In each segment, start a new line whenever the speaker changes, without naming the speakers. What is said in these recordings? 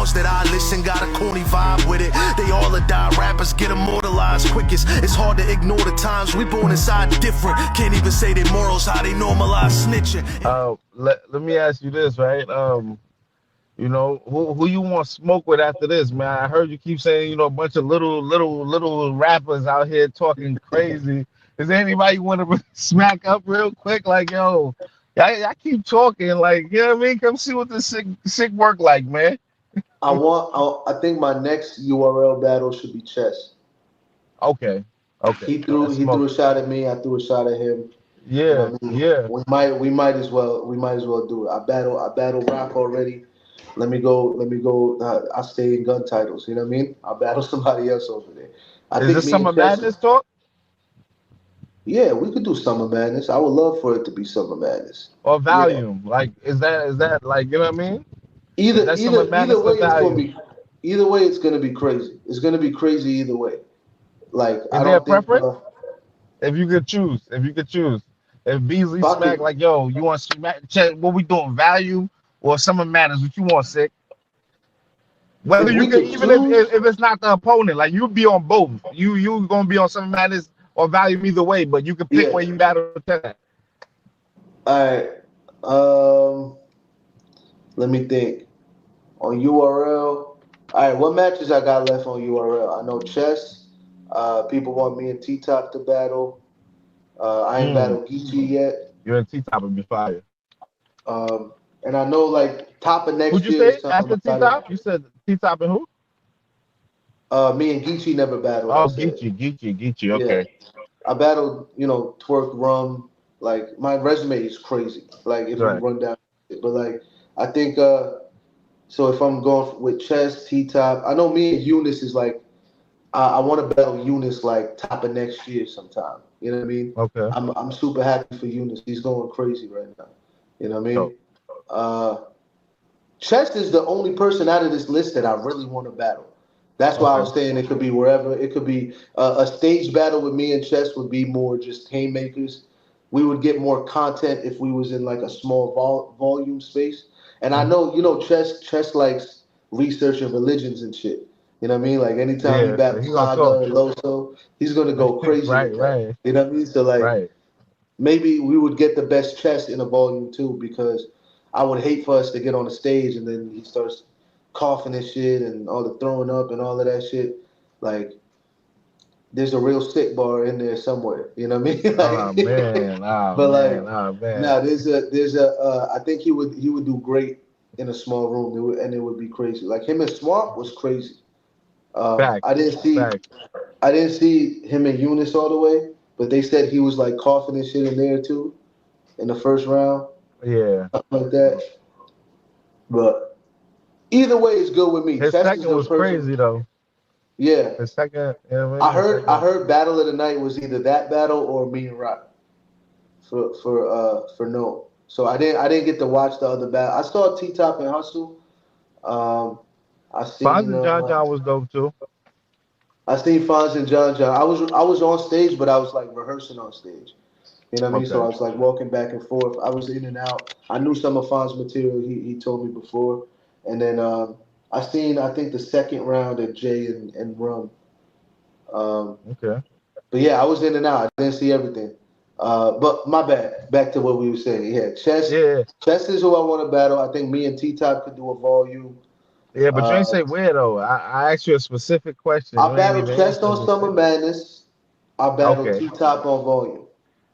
songs that I listen got a corny vibe with it. They all are die rappers, get immortalized quickest. It's hard to ignore the times we born inside different. Can't even say their morals, how they normalize snitching.
Let me ask you this, right? You know, who you want to smoke with after this, man? I heard you keep saying, you know, a bunch of little rappers out here talking crazy. Is there anybody you want to smack up real quick? Like, yo, I keep talking, like, you know what I mean? Come see what this sick work like, man.
I think my next URL battle should be chess.
Okay.
He threw a shot at me. I threw a shot at him.
Yeah,
you know what I mean?
yeah.
We might as well do it. I battle Rock already. Let me go. I stay in gun titles. You know what I mean? I'll battle somebody else over there.
Is this Summer Madness talk?
Yeah, we could do Summer Madness. I would love for it to be Summer Madness.
Or Volume. Yeah. Like, is that like, you know what I mean?
Either way, it's gonna be crazy. It's gonna be crazy either way. Like,
is there a preference? If you could choose, if Beasley smack like, yo, you want to smack? What we doing? Volume or Summer Madness? What you want, Sick? Whether you can, even if it's not the opponent, like you be on both. You gonna be on Summer Madness or Volume either way, but you can pick where you battle.
All right. Let me think. On URL. All right. What matches I got left on URL? I know chess. People want me and T-Top to battle. I ain't battled Geechee yet.
You and T-Top would be fire.
And I know like top of next
year. Who'd you say after T-Top? You said T-Top and who?
Me and Geechee never battled.
Oh, Geechee. Okay.
Yeah. I battled, Twerk Rum. Like my resume is crazy. Like if we run down, but like I think so if I'm going with chess, T-Top, I know me and Eunice is like I want to battle Eunice like top of next year sometime. You know what I mean?
Okay.
I'm super happy for Eunice. He's going crazy right now. You know what I mean? Chess is the only person out of this list that I really want to battle. That's why I was saying it could be wherever. It could be a stage battle with me and Chess would be more just haymakers. We would get more content if we was in like a small volume space. And I know, Chess likes researching religions and shit. You know what I mean? Like anytime he battles Saga and Loso, he's gonna go crazy.
Right.
You know what I mean? So like maybe we would get the best Chess in a volume too, because I would hate for us to get on the stage and then he starts coughing and shit and all the throwing up and all of that shit. Like there's a Real Sikh bar in there somewhere. You know what I mean? There's a I think he would do great in a small room and it would be crazy. Like him and Swamp was crazy. I didn't see him and Eunice all the way, but they said he was like coughing and shit in there too in the first round.
Yeah.
Something like that. But either way is good with me.
His second was crazy though.
Yeah.
His second,
I heard Battle of the Night was either that battle or me and Rock for no. So I didn't get to watch the other battle. I saw T-Top and Hustle. I seen
Fonz and John was dope too.
I seen Fonz and John. I was on stage, but I was like rehearsing on stage. You know what I mean? So I was like walking back and forth. I was in and out. I knew some of Fonz's material. He told me before. And then I think the second round at Jay and Rum.
Okay.
But yeah, I was in and out. I didn't see everything. But my bad. Back to what we were saying. Yeah, Chess.
Yeah.
Chess is who I want to battle. I think me and T-Top could do a volume.
Yeah, but you ain't say where though. I asked you a specific question.
I battled Chess on Summer Madness. I battled T-Top on volume.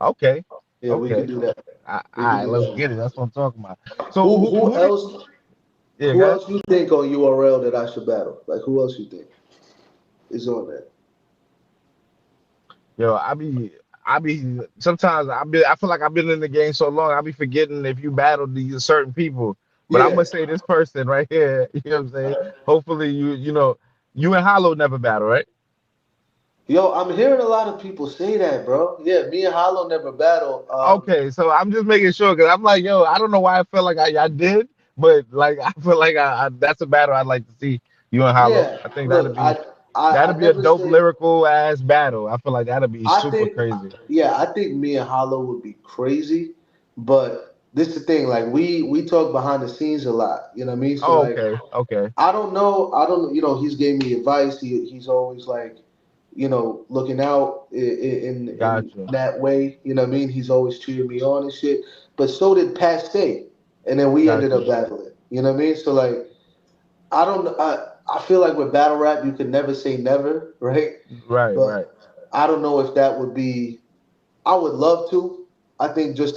Okay.
Yeah, we can do that.
All right, let's get it. That's what I'm talking about. So
who else? Yeah, who else you think on URL that I should battle? Like who else you think is on that?
Yo, I be sometimes I feel like I've been in the game so long, I be forgetting if you battled these certain people. But I'm gonna say this person right here. You know what I'm saying? Hopefully you and Hollow never battle, right?
Yo, I'm hearing a lot of people say that, bro. Yeah, me and Hollow never battle.
Okay, so I'm just making sure because I'm like, yo, I don't know why I feel like I did, but like I feel like I that's a battle I'd like to see you and Hollow. Yeah, I think that'd be a dope lyrical ass battle. I feel like that'd be super crazy.
Yeah, I think me and Hollow would be crazy, but this is the thing. Like we talk behind the scenes a lot. You know what I mean? So
Oh,
like
okay, okay,
I don't know. I don't. You know, he's gave me advice. He's always like, you know, looking out in
got you,
that way. You know what I mean? He's always cheering me on and shit. But so did Paste, and then we
got
ended up
you.
battling. You know what I mean? So like, I don't. I feel like with battle rap, you can never say never, right?
Right,
But
right.
I don't know if that would be. I would love to. I think just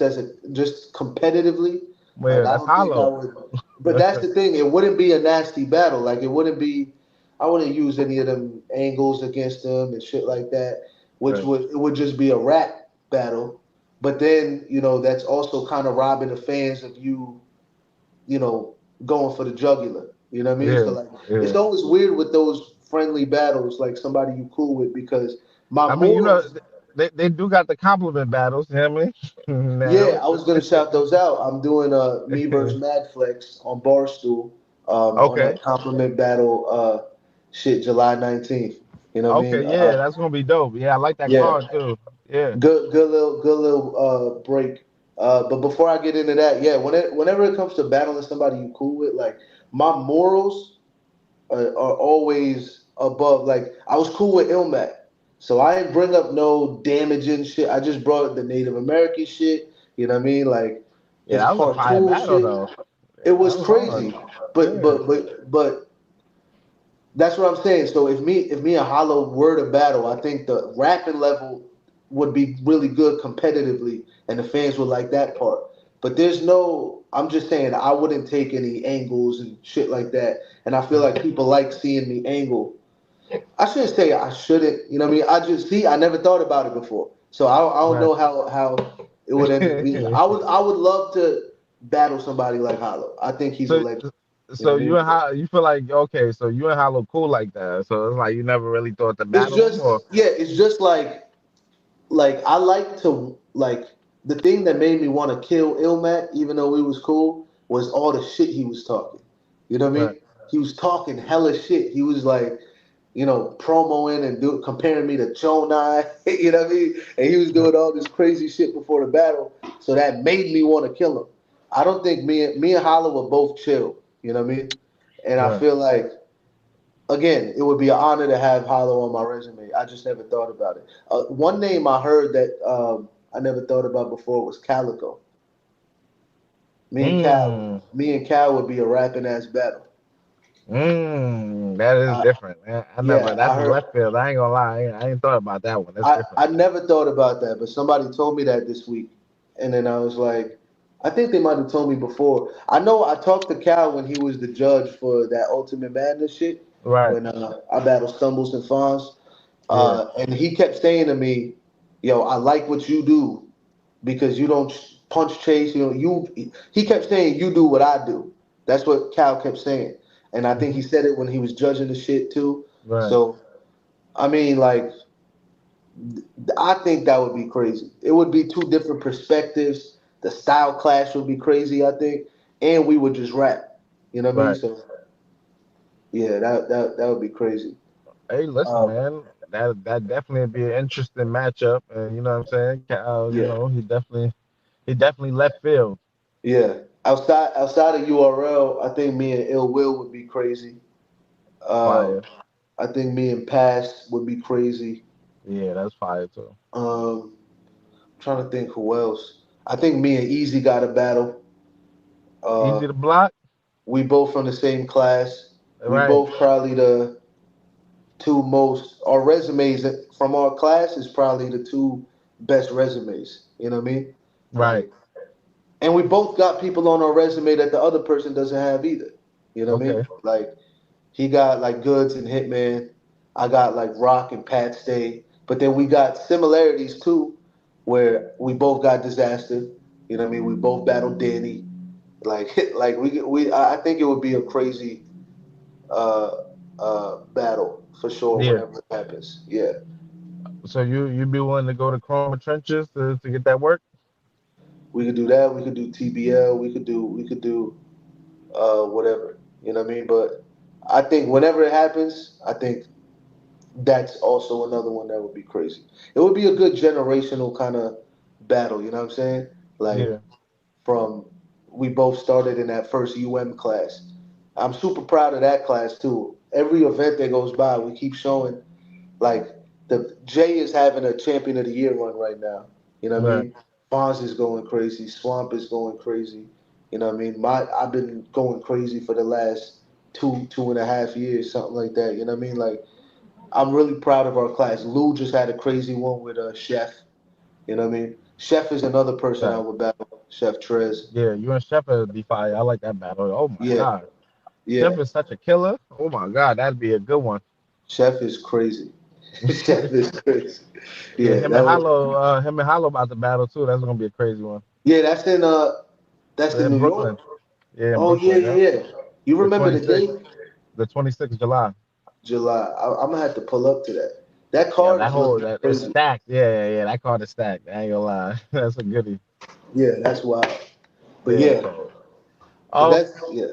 competitively,
Well,
like
yeah,
I
that's
don't think I
hollow.
would. But that's the thing. It wouldn't be a nasty battle. Like it wouldn't be. I wouldn't use any of them angles against them and shit like that. Which
Right.
would just be a rap battle. But then that's also kind of robbing the fans of going for the jugular. You know what I mean? So
Yeah,
like, it's
yeah.
always weird with those friendly battles, like somebody you cool with, because my
I mean,
morals.
they do got the compliment battles. You know what I mean?
Yeah,
Now,
I was gonna shout those out. I'm doing me versus Madflex on Barstool on
okay,
that compliment battle shit July 19th. You know what I
okay,
mean?
yeah, that's gonna be dope. Yeah, I like that
Yeah,
card too. Yeah,
good little break. But before I get into that, yeah, whenever it comes to battling somebody you cool with, like my morals are always above. Like I was cool with Ilmac, so I didn't bring up no damaging shit. I just brought up the Native American shit. You know what I mean? Like
yeah,
his
that was a fire
cartoon
battle
shit.
though.
It
Yeah, that
was
was hard.
crazy. But
Yeah,
but but but that's what I'm saying. So if me and Hollow were to battle, I think the rapping level would be really good competitively, and the fans would like that part. But there's no. I'm just saying I wouldn't take any angles and shit like that. And I feel like people like seeing me angle. I shouldn't say I shouldn't. You know what I mean? I just see. I never thought about it before, so I don't
right.
know how it would end up being. I would love to battle somebody like Hollow. I think he's a
so,
legend. You know
so
what I mean?
you feel like okay, so you and Hollow cool like that. So it's like you never really thought to
It's
battle him, or
just yeah. It's just like I like to like the thing that made me want to kill Ilmac, even though we was cool, was all the shit he was talking. You know what I
right,
mean? He was talking hella shit. He was like, promoing and comparing me to Jonai. You know what I mean? And he was
right,
doing all this crazy shit before the battle. So that made me want to kill him. I don't think me and Hollow were both chill. You know what I mean? And I
right.
feel like again, it would be an honor to have Hollow on my resume. I just never thought about it. One name I heard that I never thought about before was Calicoe.
Mm,
Me and Cal would be a rapping ass battle.
that is
Uh,
different, man. I never.
yeah, I
That's a
heard.
left field. I ain't gonna lie. I ain't thought about that one. That's
I,
different.
I never thought about that, but somebody told me that this week, and then I was like, I think they might have told me before. I know I talked to Cal when he was the judge for that Ultimate Madness shit
Right.
when I battled Stumbles and Fonz.
Yeah.
And he kept saying to me, "Yo, I like what you do because you don't punch chase. He kept saying you do what I do. That's what Cal kept saying, and I think
Hmm.
he said it when he was judging the shit too.
Right.
So I mean, like, I think that would be crazy. It would be two different perspectives. The style clash would be crazy. I think, and we would just rap. You know what I mean?
Right.
So yeah, that would be crazy.
Hey, listen,
Um,
man. That definitely be an interesting matchup, and you know what I'm saying. You
yeah.
know, he definitely left field.
Yeah. Outside of URL, I think me and Ill Will would be crazy. Uh,
Fire.
I think me and Pass would be crazy.
Yeah, that's fire too.
Trying to think who else. I think me and Easy got a battle.
Easy
Uh,
to block.
we both from the same class. We
Right.
both probably the two most. Our resumes from our class is probably the two best resumes. You know what I mean?
Right.
Like, and we both got people on our resume that the other person doesn't have either. You know what I mean?
Okay.
Like, he got like Goods and Hitman. I got like Rock and Pat Stay. But then we got similarities too, where we both got Disaster. You know what I mean? We both battled Danny. Like I think it would be a crazy uh, battle for sure
Yeah.
whenever it happens. Yeah,
So you be willing to go to Chroma trenches to get that work?
we could do that. We could do TBL. We could do whatever. You know what I mean? But I think whenever it happens, I think that's also another one that would be crazy. It would be a good generational kind of battle. You know what I'm saying? Like
Yeah.
from we both started in that first class. I'm super proud of that class too. Every event that goes by, we keep showing like the Jay is having a champion of the year run right now. You know what I
Right.
mean? Fonz is going crazy. Swamp is going crazy. You know what I mean? I've been going crazy for the last 2.5 years, something like that. You know what I mean? Like I'm really proud of our class. Lou just had a crazy one with Chef. You know what I mean? Chef is another person I
Okay.
would battle. Chef Trez.
Yeah, you and Chef would be fire. I like that battle. Oh my
Yeah,
God.
yeah.
Chef is such a killer. Oh my God, that'd be a good one.
Chef is crazy. Chef is crazy.
Yeah,
Yeah, that was.
Him and Hollow about to battle too. That's gonna be a crazy one.
Yeah, that's in
In
New York.
Brooklyn. Yeah, in
Oh yeah,
Brooklyn,
yeah,
yeah.
yeah. You
The
remember the
26th,
date?
the 26th of July.
July. I'm gonna have to pull up to that. That
Yeah,
card
that
is gonna
whole
be
that it's
crazy.
stacked. Yeah. That card is stacked. I ain't gonna lie. That's a goodie.
Yeah, that's wild. But
Yeah,
yeah,
so
but
um
that's yeah.